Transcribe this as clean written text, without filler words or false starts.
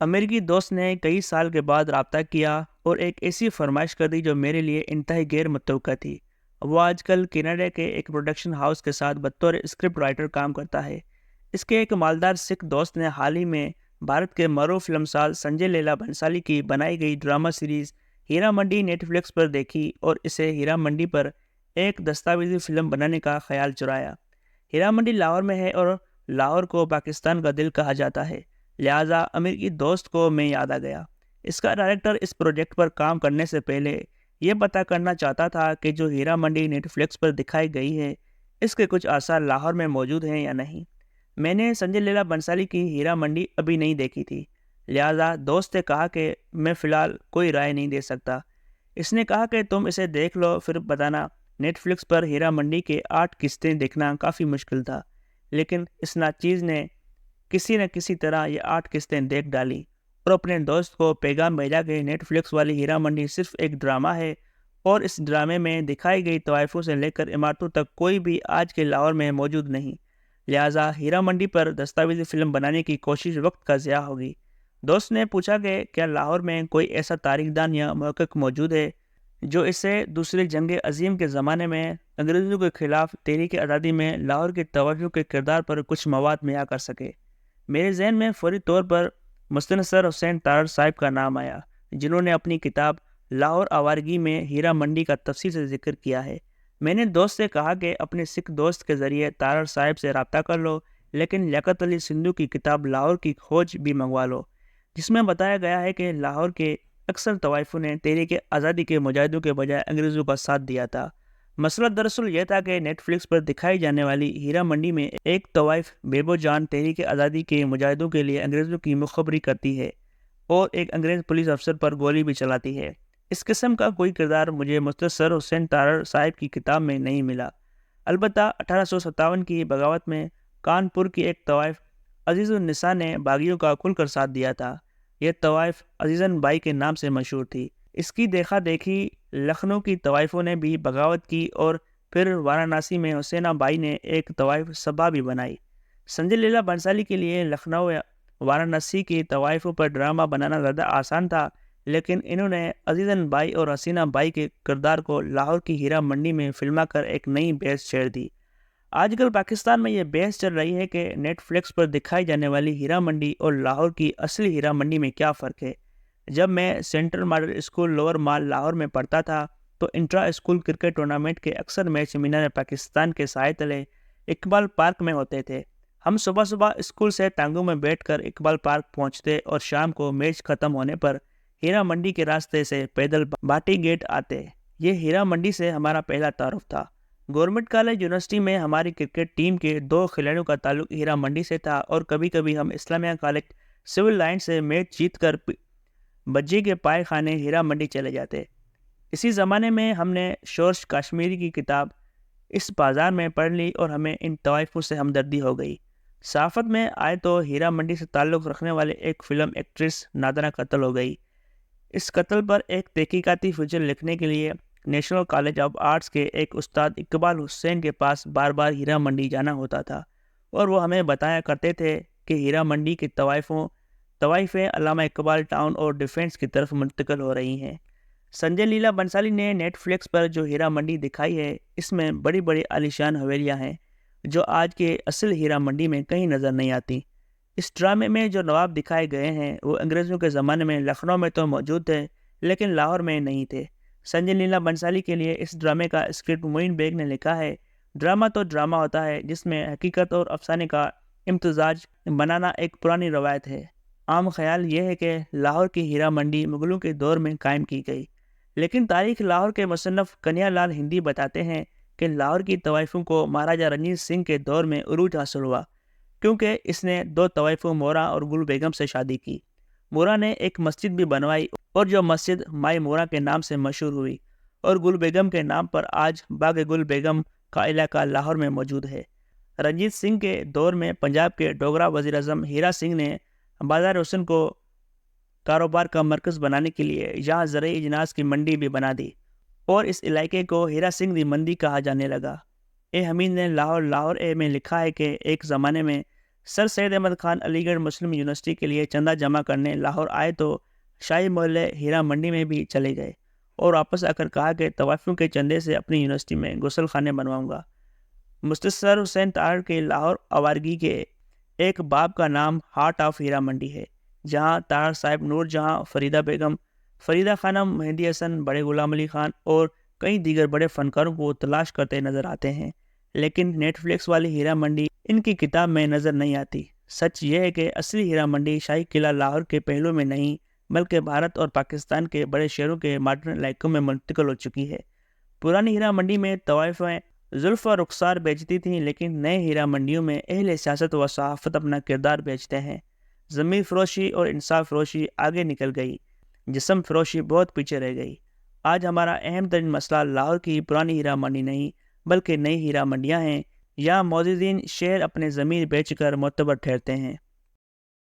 امریکی دوست نے کئی سال کے بعد رابطہ کیا اور ایک ایسی فرمائش کر دی جو میرے لیے انتہائی غیر متوقع تھی۔ وہ آج کل کینیڈا کے ایک پروڈکشن ہاؤس کے ساتھ بطور اسکرپٹ رائٹر کام کرتا ہے۔ اس کے ایک مالدار سکھ دوست نے حال ہی میں بھارت کے معروف فلم ساز سنجے لیلا بھنسالی کی بنائی گئی ڈرامہ سیریز ہیرا منڈی نیٹ فلکس پر دیکھی اور اسے ہیرا منڈی پر ایک دستاویزی فلم بنانے کا خیال چرایا۔ ہیرا منڈی لاہور میں ہے اور لاہور کو پاکستان کا دل کہا جاتا ہے، لہٰذا امریکی دوست کو میں یاد آ گیا۔ اس کا ڈائریکٹر اس پروجیکٹ پر کام کرنے سے پہلے یہ پتہ کرنا چاہتا تھا کہ جو ہیرا منڈی نیٹ فلکس پر دکھائی گئی ہے اس کے کچھ آثار لاہور میں موجود ہیں یا نہیں۔ میں نے سنجے لیلا بنسالی کی ہیرا منڈی ابھی نہیں دیکھی تھی، لہٰذا دوست نے کہا کہ میں فی الحال کوئی رائے نہیں دے سکتا۔ اس نے کہا کہ تم اسے دیکھ لو پھر بتانا۔ نیٹ فلکس پر ہیرا منڈی کے 8 قسطیں دیکھنا کافی مشکل تھا، لیکن اس ناچیز نے کسی نہ کسی طرح یہ 8 قسطیں دیکھ ڈالی اور اپنے دوست کو پیغام بھیجا کہ نیٹ فلکس والی ہیرا منڈی صرف ایک ڈرامہ ہے اور اس ڈرامے میں دکھائی گئی طوائفوں سے لے کر عمارتوں تک کوئی بھی آج کے لاہور میں موجود نہیں، لہٰذا ہیرا منڈی پر دستاویزی فلم بنانے کی کوشش وقت کا ضیاع ہوگی۔ دوست نے پوچھا کہ کیا لاہور میں کوئی ایسا تاریخ دان یا محقق موجود ہے جو اسے دوسری جنگ عظیم کے زمانے میں انگریزوں کے خلاف تحریک آزادی میں لاہور کے طوائفوں کے کردار پر کچھ مواد مہیا کر سکے۔ میرے ذہن میں فوری طور پر مستنصر حسین تارڑ صاحب کا نام آیا، جنہوں نے اپنی کتاب لاہور آوارگی میں ہیرا منڈی کا تفصیل سے ذکر کیا ہے۔ میں نے دوست سے کہا کہ اپنے سکھ دوست کے ذریعے تارڑ صاحب سے رابطہ کر لو، لیکن لیاقت علی سندھو کی کتاب لاہور کی کھوج بھی منگوا لو، جس میں بتایا گیا ہے کہ لاہور کے اکثر طوائفوں نے تحریک آزادی کے مجاہدوں کے بجائے انگریزوں کا ساتھ دیا تھا۔ مسئلہ دراصل یہ تھا کہ نیٹ فلکس پر دکھائی جانے والی ہیرا منڈی میں ایک طوائف بیبو جان تحریک آزادی کے مجاہدوں کے لیے انگریزوں کی مخبری کرتی ہے اور ایک انگریز پولیس افسر پر گولی بھی چلاتی ہے۔ اس قسم کا کوئی کردار مجھے مستنصر حسین تارڑ صاحب کی کتاب میں نہیں ملا۔ البتہ 1857 کی بغاوت میں کانپور کی ایک طوائف عزیز النساء نے باغیوں کا کھل کر ساتھ دیا تھا۔ یہ طوائف عزیزن بائی کے نام سے مشہور تھی۔ اس کی دیکھا دیکھی لکھنؤ کی طوائفوں نے بھی بغاوت کی اور پھر وارانسی میں حسینہ بائی نے ایک طوائف سبھا بھی بنائی۔ سنجے لیلا بنسالی کے لیے لکھنؤ یا وارانسی کی طوائفوں پر ڈرامہ بنانا زیادہ آسان تھا، لیکن انہوں نے عزیزن بائی اور حسینہ بائی کے کردار کو لاہور کی ہیرا منڈی میں فلما کر ایک نئی بحث چھیڑ دی۔ آج کل پاکستان میں یہ بحث چل رہی ہے کہ نیٹ فلکس پر دکھائی جانے والی ہیرا منڈی اور لاہور کی اصلی ہیرا منڈی میں کیا فرق ہے۔ جب میں سینٹرل ماڈل اسکول لوور مال لاہور میں پڑھتا تھا تو انٹرا اسکول کرکٹ ٹورنامنٹ کے اکثر میچ مینار پاکستان کے سائے تلے اقبال پارک میں ہوتے تھے۔ ہم صبح صبح اسکول سے ٹانگوں میں بیٹھ کر اقبال پارک پہنچتے اور شام کو میچ ختم ہونے پر ہیرا منڈی کے راستے سے پیدل باٹی گیٹ آتے۔ یہ ہیرا منڈی سے ہمارا پہلا تعارف تھا۔ گورنمنٹ کالج یونیورسٹی میں ہماری کرکٹ ٹیم کے 2 کھلاڑیوں کا تعلق ہیرا منڈی سے تھا اور کبھی کبھی ہم اسلامیہ کالج سول لائن سے میچ جیت کر بجے کے پائے خانے ہیرا منڈی چلے جاتے۔ اسی زمانے میں ہم نے شورش کاشمیری کی کتاب اس بازار میں پڑھ لی اور ہمیں ان طوائفوں سے ہمدردی ہو گئی۔ صحافت میں آئے تو ہیرا منڈی سے تعلق رکھنے والے ایک فلم ایکٹریس نادرہ قتل ہو گئی۔ اس قتل پر ایک تحقیقاتی فیچر لکھنے کے لیے نیشنل کالج آف آرٹس کے ایک استاد اقبال حسین کے پاس بار بار ہیرا منڈی جانا ہوتا تھا اور وہ ہمیں بتایا کرتے تھے کہ ہیرا منڈی کی طوائفیں علامہ اقبال ٹاؤن اور ڈیفینس کی طرف منتقل ہو رہی ہیں۔ سنجے لیلا بنسالی نے نیٹ فلکس پر جو ہیرا منڈی دکھائی ہے اس میں بڑی بڑی عالیشان حویلیاں ہیں جو آج کے اصل ہیرا منڈی میں کہیں نظر نہیں آتی۔ اس ڈرامے میں جو نواب دکھائے گئے ہیں وہ انگریزوں کے زمانے میں لکھنؤ میں تو موجود تھے لیکن لاہور میں نہیں تھے۔ سنجے لیلا بنسالی کے لیے اس ڈرامے کا اسکرپٹ معین بیگ نے لکھا ہے۔ ڈرامہ تو ڈرامہ ہوتا ہے جس میں حقیقت اور افسانے کا امتزاج بنانا ایک پرانی روایت ہے۔ عام خیال یہ ہے کہ لاہور کی ہیرا منڈی مغلوں کے دور میں قائم کی گئی، لیکن تاریخ لاہور کے مصنف کنیا لال ہندی بتاتے ہیں کہ لاہور کی طوائفوں کو مہاراجہ رنجیت سنگھ کے دور میں عروج حاصل ہوا کیونکہ اس نے 2 طوائفوں مورا اور گل بیگم سے شادی کی۔ مورا نے ایک مسجد بھی بنوائی اور جو مسجد مائی مورا کے نام سے مشہور ہوئی اور گل بیگم کے نام پر آج باغ گل بیگم کا علاقہ لاہور میں موجود ہے۔ رنجیت سنگھ کے دور میں پنجاب کے ڈوگرا وزیر اعظم ہیرا سنگھ نے بازار حسن کو کاروبار کا مرکز بنانے کے لیے یہاں زرعی اجناس کی منڈی بھی بنا دی اور اس علاقے کو ہیرا سنگھ دی منڈی کہا جانے لگا۔ اے حمید نے لاہور اے میں لکھا ہے کہ ایک زمانے میں سر سید احمد خان علی گڑھ مسلم یونیورسٹی کے لیے چندہ جمع کرنے لاہور آئے تو شاہی محلے ہیرا منڈی میں بھی چلے گئے اور واپس آ کر کہا کہ طوائفیوں کے چندے سے اپنی یونیورسٹی میں غسل خانے بنواؤں گا۔ مستشار حسین طاہر کے لاہور آوارگی کے ایک باب کا نام ہارٹ آف ہیرا منڈی ہے، جہاں طاہر صاحب نور جہاں، فریدہ بیگم، فریدہ خانم، مہندی حسن، بڑے غلام علی خان اور کئی دیگر بڑے فنکاروں کو تلاش کرتے نظر آتے ہیں، لیکن نیٹ فلکس والی ہیرا منڈی ان کی کتاب میں نظر نہیں آتی۔ سچ یہ ہے کہ اصلی ہیرا منڈی شاہی قلعہ لاہور کے پہلو میں نہیں بلکہ بھارت اور پاکستان کے بڑے شہروں کے ماڈرن علاقوں میں منتقل ہو چکی ہے۔ پرانی ہیرا منڈی میں طوائفیں زلف و رخسار بیچتی تھیں، لیکن نئے ہیرا منڈیوں میں اہل سیاست و صحافت اپنا کردار بیچتے ہیں۔ ضمیر فروشی اور انصاف فروشی آگے نکل گئی، جسم فروشی بہت پیچھے رہ گئی۔ آج ہمارا اہم ترین مسئلہ لاہور کی پرانی ہیرا منڈی نہیں بلکہ نئی ہیرا منڈیاں ہیں۔ یہاں موجودین شہر اپنے ضمیر بیچ کر معتبر ٹھہرتے ہیں۔